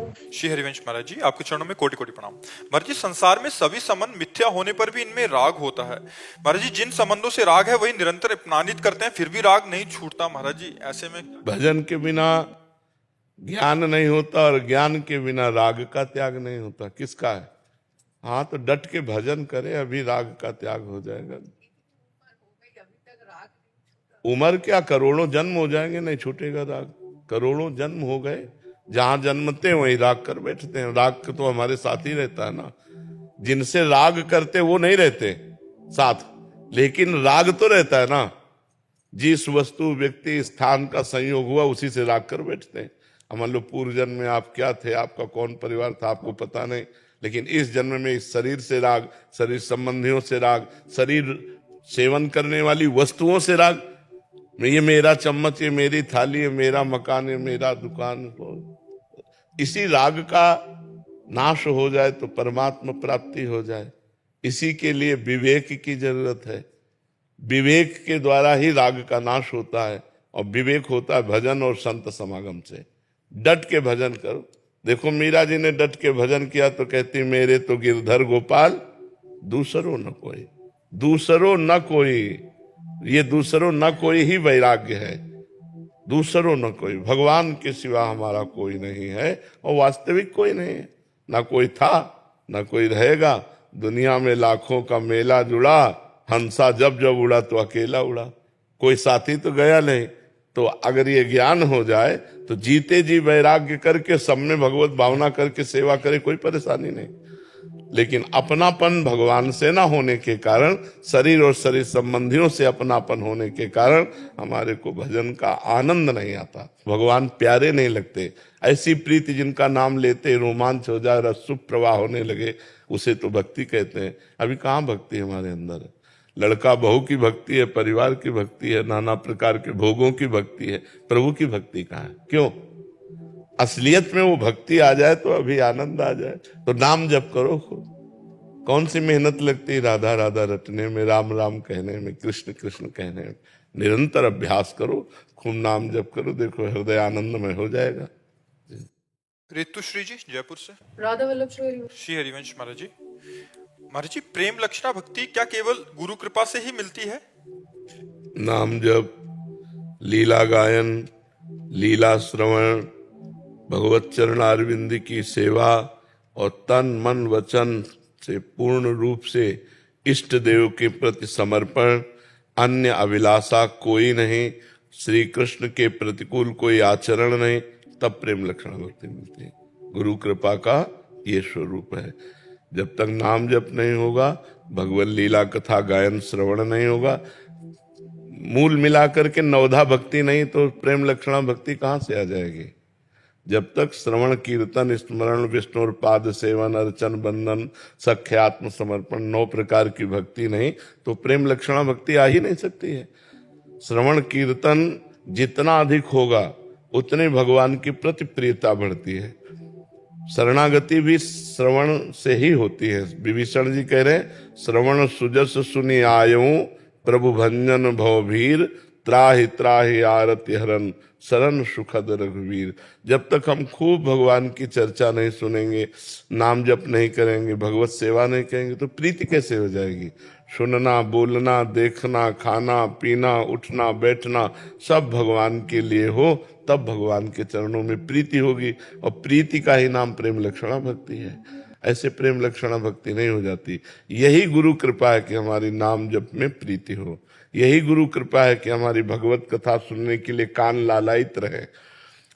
श्री हरिवंश महाराज जी, आपके चरणों में कोटि कोटि प्रणाम। महाराज जी, संसार में सभी संबंध मिथ्या होने पर भी इनमें राग होता है। महाराज जी, जिन संबंधों से राग है वही निरंतर अपमानित करते हैं, फिर भी राग नहीं छूटता। महाराज जी, ऐसे में भजन के बिना ज्ञान नहीं होता और ज्ञान के बिना राग का त्याग नहीं होता। किसका है? हाँ, तो डट के भजन करे, अभी राग का त्याग हो जाएगा। उम्र क्या, करोड़ों जन्म हो जाएंगे, नहीं छूटेगा राग। करोड़ों जन्म हो गए, जहां जन्मते वहीं राग कर बैठते हैं। राग तो हमारे साथ ही रहता है ना। जिनसे राग करते वो नहीं रहते साथ, लेकिन राग तो रहता है ना। जिस वस्तु व्यक्ति स्थान का संयोग हुआ उसी से राग कर बैठते हैं। मान लो पूर्व जन्म में आप क्या थे, आपका कौन परिवार था, आपको पता नहीं, लेकिन इस जन्म में इस शरीर से राग, शरीर संबंधियों से राग, शरीर सेवन करने वाली वस्तुओं से राग। ये मेरा चम्मच, ये मेरी थाली, ये मेरा मकान, ये मेरा दुकान। इसी राग का नाश हो जाए तो परमात्मा प्राप्ति हो जाए। इसी के लिए विवेक की जरूरत है। विवेक के द्वारा ही राग का नाश होता है, और विवेक होता है भजन और संत समागम से। डट के भजन करो। देखो मीरा जी ने डट के भजन किया तो कहती, मेरे तो गिरधर गोपाल दूसरो न कोई, दूसरो न कोई। ये दूसरो न कोई ही वैराग्य है। दूसरो न कोई, भगवान के सिवा हमारा कोई नहीं है, और वास्तविक कोई नहीं है। ना कोई था, ना कोई रहेगा। दुनिया में लाखों का मेला जुड़ा, हंसा जब जब उड़ा तो अकेला उड़ा। कोई साथी तो गया नहीं। तो अगर ये ज्ञान हो जाए तो जीते जी वैराग्य करके सब में भगवत भावना करके सेवा करे, कोई परेशानी नहीं। लेकिन अपनापन भगवान से ना होने के कारण, शरीर और शरीर संबंधियों से अपनापन होने के कारण हमारे को भजन का आनंद नहीं आता, भगवान प्यारे नहीं लगते। ऐसी प्रीति जिनका नाम लेते रोमांच हो जाए, रसुप प्रवाह होने लगे, उसे तो भक्ति कहते हैं। अभी कहाँ भक्ति हमारे अंदर है? लड़का बहू की भक्ति है, परिवार की भक्ति है, नाना प्रकार के भोगों की भक्ति है, प्रभु की भक्ति कहाँ है? क्यों? असलियत में वो भक्ति आ जाए तो अभी आनंद आ जाए। तो नाम जप करो खूब। कौन सी मेहनत लगती राधा राधा रटने में, राम राम कहने में, कृष्ण कृष्ण कहने में। निरंतर अभ्यास करो, खूब नाम जप करो, देखो हृदय आनंदमय हो जाएगा। ऋतुश्री जी जयपुर से। राधा वल्लभ श्री हरिवंश महाराज जी, महाराज जी, प्रेम लक्षणा भक्ति क्या केवल गुरु कृपा से ही मिलती है? नाम जप, लीला गायन, लीला श्रवण, भगवत चरण अरविंद की सेवा, और तन मन वचन से पूर्ण रूप से इष्ट देव के प्रति समर्पण, अन्य अभिलाषा कोई नहीं, श्री कृष्ण के प्रतिकूल कोई आचरण नहीं, तब प्रेम लक्षण भक्ति मिलती है। गुरु कृपा का ये स्वरूप है। जब तक नाम जप नहीं होगा, भगवत लीला कथा गायन श्रवण नहीं होगा, मूल मिलाकर के नवधा भक्ति नहीं, तो प्रेम लक्षणा भक्ति कहाँ से आ जाएगी? जब तक श्रवण कीर्तन स्मरण विष्णु पाद सेवन अर्चन बंधन सख्यात्म समर्पण 9 प्रकार की भक्ति नहीं, तो प्रेम लक्षणा भक्ति आ ही नहीं सकती है। श्रवण कीर्तन जितना अधिक होगा उतने भगवान की प्रति प्रियता बढ़ती है। शरणागति भी श्रवण से ही होती है। विभीषण जी कह रहे, श्रवण सुजस सुनि आयऊं, प्रभु भंजन भवभीर, त्राहि त्राहि आरति हरन, शरण सुखद रघुवीर। जब तक हम खूब भगवान की चर्चा नहीं सुनेंगे, नाम जप नहीं करेंगे, भगवत सेवा नहीं करेंगे, तो प्रीति कैसे हो जाएगी? सुनना, बोलना, देखना, खाना पीना, उठना बैठना सब भगवान के लिए हो, तब भगवान के चरणों में प्रीति होगी, और प्रीति का ही नाम प्रेम लक्षणा भक्ति है। ऐसे प्रेम लक्षणा भक्ति नहीं हो जाती। यही गुरु कृपा है कि हमारी नाम जप में प्रीति हो। यही गुरु कृपा है कि हमारी भगवत कथा सुनने के लिए कान लालायित रहे।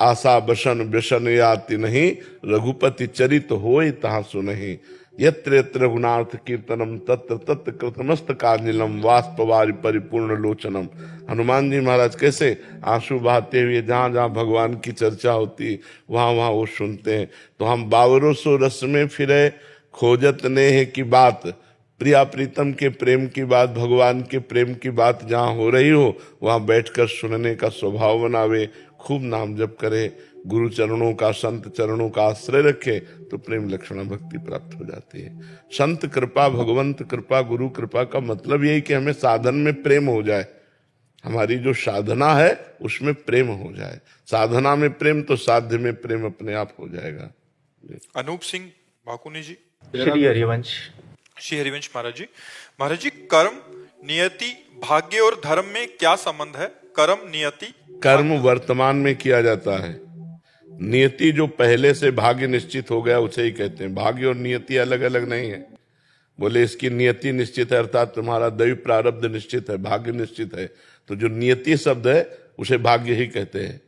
आशा बसन व्यसन याति नहीं, रघुपति चरित होय तहाँ सुनहि। यत्र यत्र रघुनाथ कीर्तनम तत्र तत्र कृतमस्तकांजलिम वाष्पवारि परिपूर्ण लोचनम। हनुमान जी महाराज कैसे आंसू बहाते हुए जहां जहां भगवान की चर्चा होती वहां वहां वो सुनते हैं। तो हम 5200 रस में फिरे, खोजत नेह की बात, प्रिया प्रीतम के प्रेम की बात, भगवान के प्रेम की बात जहां हो रही हो वहां बैठकर सुनने का स्वभाव बनावे, खूब नाम जप करे, गुरु चरणों का संत चरणों का आश्रय रखे, तो प्रेम लक्षणा भक्ति प्राप्त हो जाती है। संत कृपा, भगवंत कृपा, गुरु कृपा का मतलब यही कि हमें साधन में प्रेम हो जाए। हमारी जो साधना है उसमें प्रेम हो जाए। साधना में प्रेम तो साध्य में प्रेम अपने आप हो जाएगा। अनूप सिंह भाकुनी जी। श्री हरिवंश। श्री हरिवंश महाराज जी। महाराज जी, कर्म, नियति, भाग्य और धर्म में क्या संबंध है? कर्म, नियति। कर्म वर्तमान में किया जाता है, नियति जो पहले से भाग्य निश्चित हो गया उसे ही कहते हैं। भाग्य और नियति अलग अलग नहीं है। बोले इसकी नियति निश्चित है अर्थात तुम्हारा दैव प्रारब्ध निश्चित है, भाग्य निश्चित है। तो जो नियति शब्द है उसे भाग्य ही कहते हैं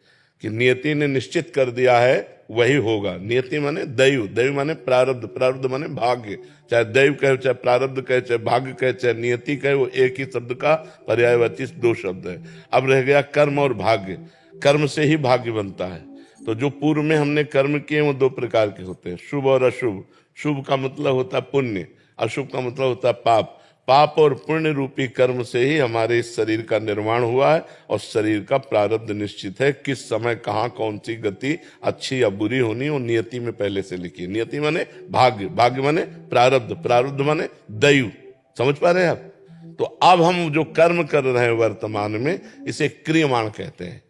कि नियति ने निश्चित कर दिया है वही होगा। नियति माने दैव, दैव माने प्रारब्ध, प्रारब्ध माने भाग्य। चाहे दैव कहे, चाहे प्रारब्ध कहे, चाहे भाग्य कहे, चाहे नियति कहे, वो एक ही शब्द का पर्यायवाची दो शब्द है। अब रह गया कर्म और भाग्य। कर्म से ही भाग्य बनता है। तो जो पूर्व में हमने कर्म किए वो दो प्रकार के होते हैं, शुभ और अशुभ। शुभ का मतलब होता है पुण्य, अशुभ का मतलब होता है पाप। पाप और पुण्य रूपी कर्म से ही हमारे इस शरीर का निर्माण हुआ है और शरीर का प्रारब्ध निश्चित है। किस समय कहाँ कौन सी गति अच्छी या बुरी होनी वो नियति में पहले से लिखी है। नियति माने भाग्य, भाग्य माने प्रारब्ध, प्रारब्ध माने दैव। समझ पा रहे हैं आप? तो अब हम जो कर्म कर रहे हैं वर्तमान में इसे क्रियमाण कहते हैं।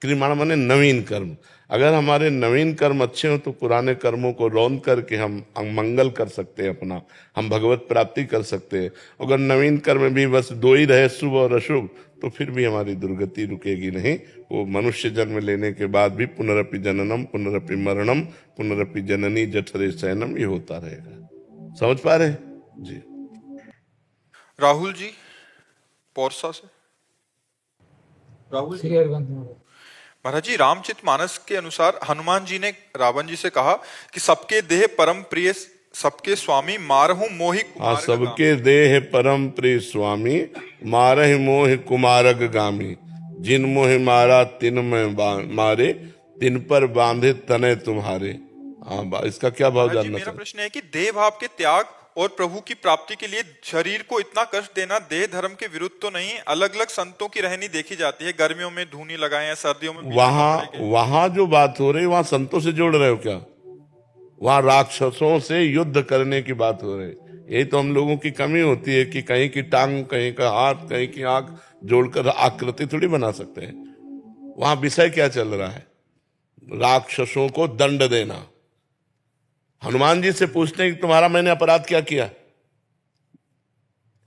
क्रियमाण माने नवीन कर्म। अगर हमारे नवीन कर्म अच्छे हो तो पुराने कर्मों को रौंद करके हम मंगल कर सकते हैं अपना, हम भगवत प्राप्ति कर सकते हैं। अगर नवीन कर्म भी बस दो ही रहे, शुभ और अशुभ, तो फिर भी हमारी दुर्गति रुकेगी नहीं। वो मनुष्य जन्म लेने के बाद भी पुनरपि जननम पुनरपि मरणम पुनरपि जननी जठरे शयनम ये होता रहेगा। समझ पा रहे हैं जी? राहुल जी पौरसा से। राहुल श्री हरिवंश महाराज जी, रामचरितमानस के अनुसार हनुमान जी ने रावण जी से कहा कि सबके देह परम प्रिय सबके स्वामी मारहु मोहि कुमारग सबके देह परम प्रिय स्वामी मारहि मोहि कुमारग गामी। जिन मोहि मारा तिन में मारे तिन पर बांधे तने तुम्हारे। हाँ, इसका क्या भाव महाराज जी, जानना मेरा चाहते? प्रश्न है कि देह भाव के त्याग और प्रभु की प्राप्ति के लिए शरीर को इतना कष्ट देना देह धर्म के विरुद्ध तो नहीं? अलग अलग संतों की रहनी देखी जाती है, गर्मियों में धूनी लगाए हैं, सर्दियों में वहां जो बात हो रही वहां संतों से जोड़ रहे हो क्या? वहां राक्षसों से युद्ध करने की बात हो रही। यही तो हम लोगों की कमी होती है कि कहीं की टांग, कहीं का हाथ, कहीं की आंख जोड़कर आकृति थोड़ी बना सकते हैं। वहां विषय क्या चल रहा है? राक्षसों को दंड देना। हनुमान जी से पूछते हैं कि तुम्हारा मैंने अपराध क्या किया?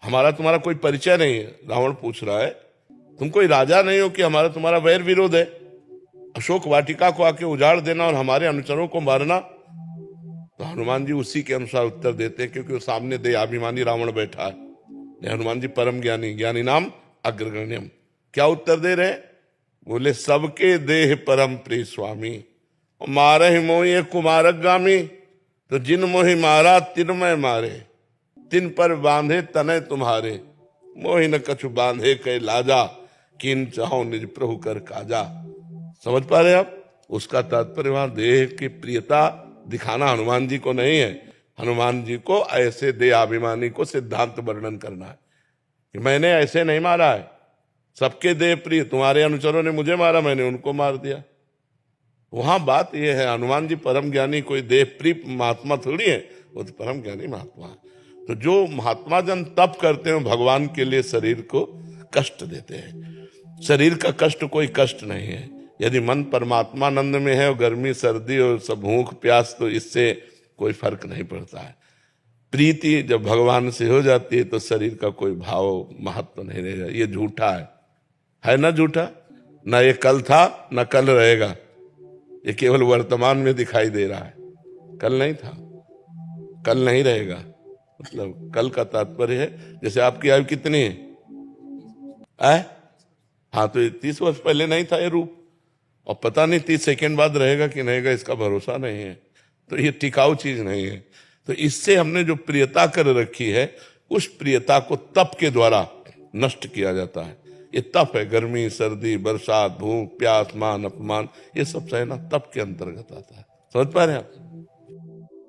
हमारा तुम्हारा कोई परिचय नहीं है। रावण पूछ रहा है तुम कोई राजा नहीं हो कि हमारा तुम्हारा वैर विरोध है? अशोक वाटिका को आके उजाड़ देना और हमारे अनुचरों को मारना। तो हनुमान जी उसी के अनुसार उत्तर देते हैं क्योंकि वो सामने देहाभिमानी रावण बैठा है। हनुमान जी परम ज्ञानी, ज्ञानी नाम अग्रगण्यम। क्या उत्तर दे रहे? बोले सबके देह परम प्रिय स्वामी मारे मोहि कुमारक गामी। तो जिन मोहि मारा तिन में मारे तिन पर बांधे तने तुम्हारे। मोहि न कछु बांधे कै लाजा किन चाहो निज प्रभु कर काजा। समझ पा रहे आप? उसका तात्पर्य वहां देह की प्रियता दिखाना हनुमान जी को नहीं है। हनुमान जी को ऐसे देहाभिमानी को सिद्धांत वर्णन करना है कि मैंने ऐसे नहीं मारा है। सबके देह प्रिय, तुम्हारे अनुचरों ने मुझे मारा, मैंने उनको मार दिया। वहां बात यह है हनुमान जी परम ज्ञानी कोई देह प्रिय महात्मा थोड़ी है, वो तो परम ज्ञानी महात्मा है। तो जो महात्मा जन तप करते हैं भगवान के लिए शरीर को कष्ट देते हैं। शरीर का कष्ट कोई कष्ट नहीं है। यदि मन परमात्मानंद में है और गर्मी सर्दी और सब भूख प्यास, तो इससे कोई फर्क नहीं पड़ता है। प्रीति जब भगवान से हो जाती है तो शरीर का कोई भाव महत्व नहीं रहेगा। ये झूठा है ना? झूठा ना ये कल था ना कल रहेगा। ये केवल वर्तमान में दिखाई दे रहा है, कल नहीं था, कल नहीं रहेगा। मतलब कल का तात्पर्य है जैसे आपकी आयु कितनी है? हाँ, तो 30 वर्ष पहले नहीं था ये रूप, और पता नहीं 30 सेकेंड बाद रहेगा कि नहीं रहेगा, इसका भरोसा नहीं है। तो ये टिकाऊ चीज नहीं है। तो इससे हमने जो प्रियता कर रखी है उस प्रियता को तप के द्वारा नष्ट किया जाता है। ये तप है। गर्मी सर्दी बरसात भूख प्यास मान अपमान ये सब सहना तप के अंतर्गत आता है। समझ पा रहे हैं आप?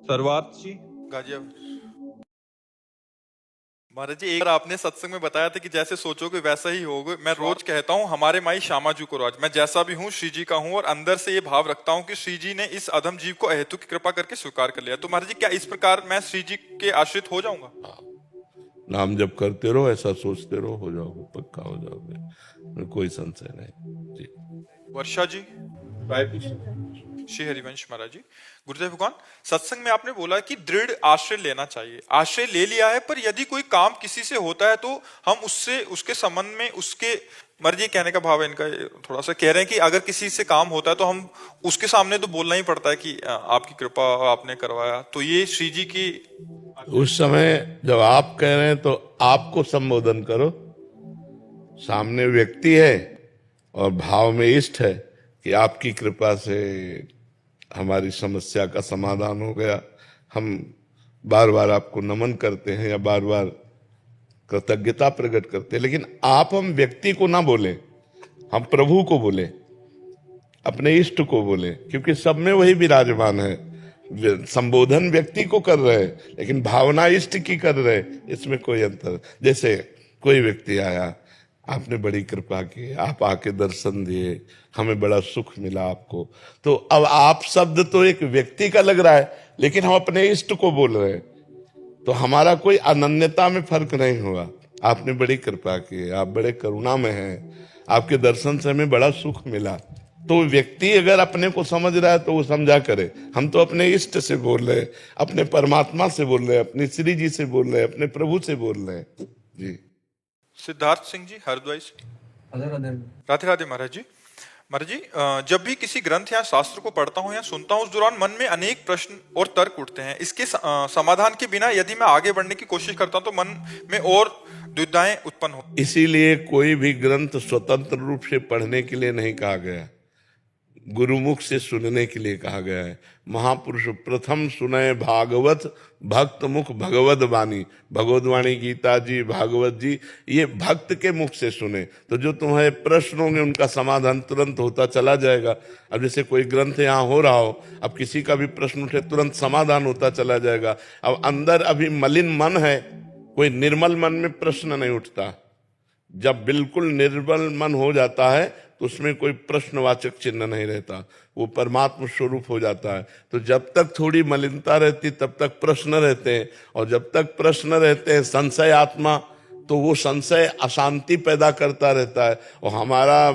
सर्वार्थ जी गाजियाबाद। महाराज जी, एक बार आपने सत्संग में बताया था कि जैसे सोचोगे वैसा ही होगे। मैं रोज कहता हूँ हमारे माई श्यामा जी को राज, मैं जैसा भी हूँ श्री जी का हूँ, और अंदर से ये भाव रखता हूँ कि श्री जी ने इस अधम जीव को अहेतु की कृपा करके स्वीकार कर लिया। तो महाराज जी, क्या इस प्रकार मैं श्री जी के आश्रित हो जाऊंगा? नाम जब करते रहो, ऐसा सोचते रहो, हो जाओगे, पक्का हो जाओगे, कोई संशय नहीं जी। वर्षा जी श्री हरिवंश महाराज जी। गुरुदेव भगवान, सत्संग में आपने बोला कि दृढ़ आश्रय लेना चाहिए। आश्रय ले लिया है, पर यदि कोई काम किसी से होता है तो हम उससे उसके संबंध में उसके मर्जी, कहने का भाव है इनका, थोड़ा सा कह रहे हैं कि अगर किसी से काम होता है तो हम उसके सामने तो बोलना ही पड़ता है कि आपकी कृपा आपने करवाया। तो ये श्री जी की उस समय जब आप कह रहे हैं तो आपको संबोधन करो। सामने व्यक्ति है और भाव में इष्ट है कि आपकी कृपा से हमारी समस्या का समाधान हो गया, हम बार बार आपको नमन करते हैं या बार बार कृतज्ञता प्रकट करते हैं। लेकिन आप हम व्यक्ति को ना बोले, हम प्रभु को बोले, अपने इष्ट को बोले, क्योंकि सब में वही विराजमान है। संबोधन व्यक्ति को कर रहे हैं लेकिन भावना इष्ट की कर रहे हैं, इसमें कोई अंतर। जैसे कोई व्यक्ति आया, आपने बड़ी कृपा की, आप आके दर्शन दिए, हमें बड़ा सुख मिला आपको, तो अब आप शब्द तो एक व्यक्ति का लग रहा है लेकिन हम अपने इष्ट को बोल रहे हैं, तो हमारा कोई अनन्यता में फर्क नहीं हुआ। आपने बड़ी कृपा की, आप बड़े करुणा में हैं, आपके दर्शन से हमें बड़ा सुख मिला। तो व्यक्ति अगर अपने को समझ रहा है तो वो समझा करे। हम तो अपने इष्ट से बोल रहे हैं, अपने परमात्मा से बोल रहे हैं, अपने श्री जी से बोल रहे हैं, अपने प्रभु से बोल रहे हैं जी। सिद्धार्थ सिंह जी हरिद्वार से। राधे राधे महाराज जी। महाराज जी, जब भी किसी ग्रंथ या शास्त्र को पढ़ता हूँ या सुनता हूँ, उस दौरान मन में अनेक प्रश्न और तर्क उठते हैं। इसके समाधान के बिना यदि मैं आगे बढ़ने की कोशिश करता हूँ तो मन में और दुविधाएं उत्पन्न हो। इसीलिए कोई भी ग्रंथ स्वतंत्र रूप से पढ़ने के लिए नहीं कहा गया, गुरुमुख से सुनने के लिए कहा गया है। महापुरुष प्रथम सुने भागवत भक्त मुख भगवत वाणी। भगवत वाणी गीता जी, भागवत जी, ये भक्त के मुख से सुने तो जो तुम्हारे प्रश्न होंगे उनका समाधान तुरंत होता चला जाएगा। अब जैसे कोई ग्रंथ यहाँ हो रहा हो, अब किसी का भी प्रश्न उठे तुरंत समाधान होता चला जाएगा। अब अंदर अभी मलिन मन है, कोई निर्मल मन में प्रश्न नहीं उठता। जब बिल्कुल निर्मल मन हो जाता है तो उसमें कोई प्रश्नवाचक चिन्ह नहीं रहता, वो परमात्मा स्वरूप हो जाता है। तो जब तक थोड़ी मलिनता रहती तब तक प्रश्न रहते हैं, और जब तक प्रश्न रहते हैं संशय आत्मा, तो वो संशय अशांति पैदा करता रहता है। और हमारा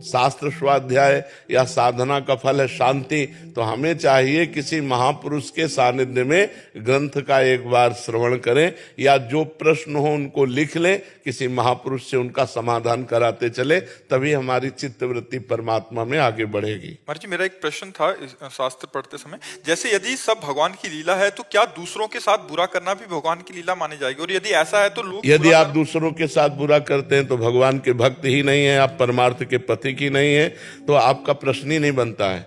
शास्त्र स्वाध्याय या साधना का फल है शांति, तो हमें चाहिए किसी महापुरुष के सानिध्य में ग्रंथ का एक बार श्रवण करें, या जो प्रश्न हो उनको लिख लें, किसी महापुरुष से उनका समाधान कराते चले, तभी हमारी चित्तवृत्ति परमात्मा में आगे बढ़ेगी। महाराज जी, मेरा एक प्रश्न था शास्त्र पढ़ते समय, जैसे यदि सब भगवान की लीला है तो क्या दूसरों के साथ बुरा करना भी भगवान की लीला मानी जाएगी? और यदि ऐसा है तो लोग, यदि आप दूसरों के साथ बुरा करते हैं तो भगवान के भक्त ही नहीं है, आप परमार्थ के पथिक ही नहीं है, तो आपका प्रश्न ही नहीं बनता है।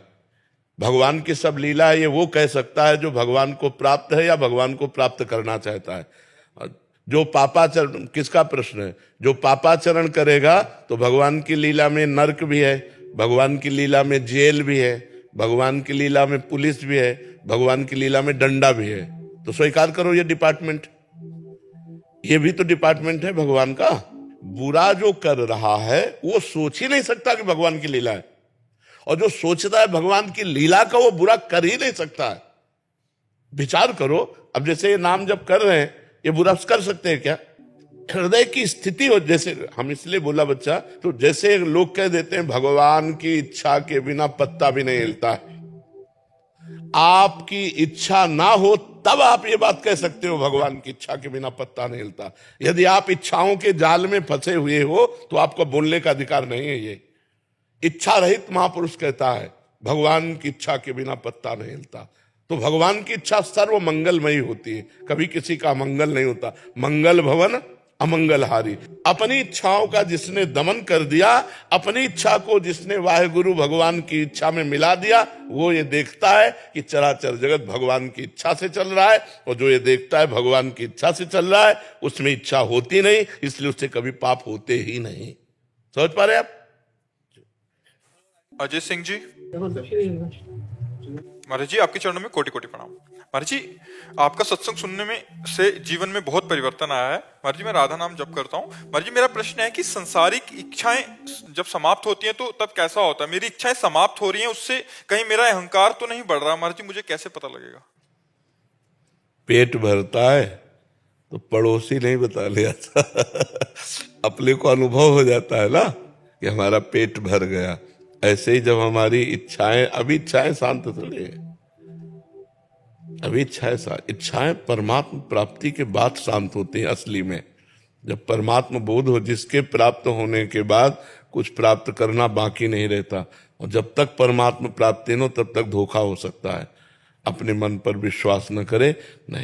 भगवान की सब लीला है, ये वो कह सकता है जो भगवान को प्राप्त है या भगवान को प्राप्त करना चाहता है। जो पापाचरण, किसका प्रश्न है? जो पापाचरण करेगा तो भगवान की लीला में नरक भी है, भगवान की लीला में जेल भी है, भगवान की लीला में पुलिस भी है, भगवान की लीला में डंडा भी है। तो स्वीकार करो ये डिपार्टमेंट, ये भी तो डिपार्टमेंट है भगवान का। बुरा जो कर रहा है वो सोच ही नहीं सकता कि भगवान की लीला है, और जो सोचता है भगवान की लीला का वो बुरा कर ही नहीं सकता है। विचार करो, अब जैसे ये नाम जब कर रहे हैं, ये बुरा कर सकते हैं क्या? हृदय की स्थिति हो, जैसे हम इसलिए बोला बच्चा, तो जैसे लोग कह देते हैं भगवान की इच्छा के बिना पत्ता भी नहीं हिलता है। आपकी इच्छा ना हो तब आप ये बात कह सकते हो भगवान की इच्छा के बिना पत्ता नहीं हिलता। यदि आप इच्छाओं के जाल में फंसे हुए हो तो आपको बोलने का अधिकार नहीं है। ये इच्छा रहित महापुरुष कहता है भगवान की इच्छा के बिना पत्ता नहीं हिलता। तो भगवान की इच्छा सर्व मंगलमयी होती है, कभी किसी का मंगल नहीं होता। मंगल भवन अमंगलहारी। अपनी इच्छाओं का जिसने दमन कर दिया, अपनी इच्छा को जिसने वाहेगुरु भगवान की इच्छा में मिला दिया, वो ये देखता है कि चराचर जगत भगवान की इच्छा से चल रहा है, और जो ये देखता है भगवान की इच्छा से चल रहा है उसमें इच्छा होती नहीं, इसलिए उससे कभी पाप होते ही नहीं। समझ पा रहे आप? अजय सिंह जी। महाराज जी, आपके चरणों में कोटि कोटि प्रणाम। महाराज जी, आपका सत्संग सुनने में से जीवन में बहुत परिवर्तन आया है। महाराज जी, मैं राधा नाम जप करता हूँ। महाराज जी, मेरा प्रश्न है कि संसारिक इच्छाएं जब समाप्त होती हैं तो तब कैसा होता है? मेरी इच्छाएं समाप्त हो रही हैं, उससे कहीं मेरा अहंकार तो नहीं बढ़ रहा? महाराज जी, मुझे कैसे पता लगेगा? पेट भरता है तो पड़ोसी नहीं बता लिया था अपने को अनुभव हो जाता है ना कि हमारा पेट भर गया। ऐसे ही जब हमारी इच्छाएं, अभी इच्छाएं शांत चले, अभी इच्छाएं परमात्मा प्राप्ति के बाद शांत होती हैं असली में। जब परमात्मा बोध हो, जिसके प्राप्त होने के बाद कुछ प्राप्त करना बाकी नहीं रहता, और जब तक परमात्मा प्राप्ति न हो तब तक धोखा हो सकता है। अपने मन पर विश्वास न करे, नहीं